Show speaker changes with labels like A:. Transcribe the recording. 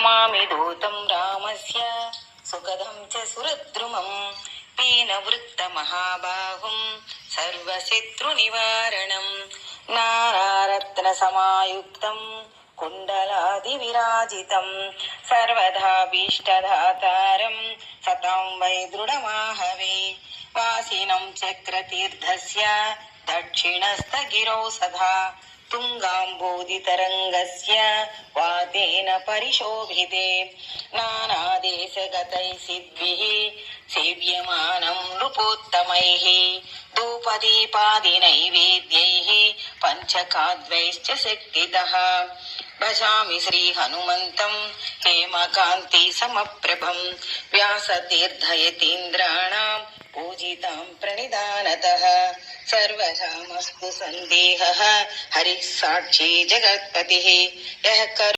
A: नमामि दूतं रामस्य सुखदं च सुरद्रुमं पीनवृत्तमहाबाहुं सर्वशत्रुनिवारणं नानारत्नसमायुक्तं कुण्डलादिविराजितं सर्वदाभीष्टदातारं सतां वै दृढमाहवे वासिनं चक्रतीर्थस्य दक्षिणस्थगिरौ सदा तुङ्गाम्बोधितरङ्गस्य वातेन परिशोभिते नानादेशगतैः सिद्भिः सेव्यमानं नृपोत्तमैः धूपदीपादिनैवेद्यैः पञ्चकाद्वैश्च शक्तितः भजामि श्रीहनुमन्तं हेमकान्ति समप्रभं व्यासतीर्थयतीन्द्राणां पूजितां प्रणिधानतः सर्वजामस्तु सन्देहः हरिः साक्षी जगत्पतिः यः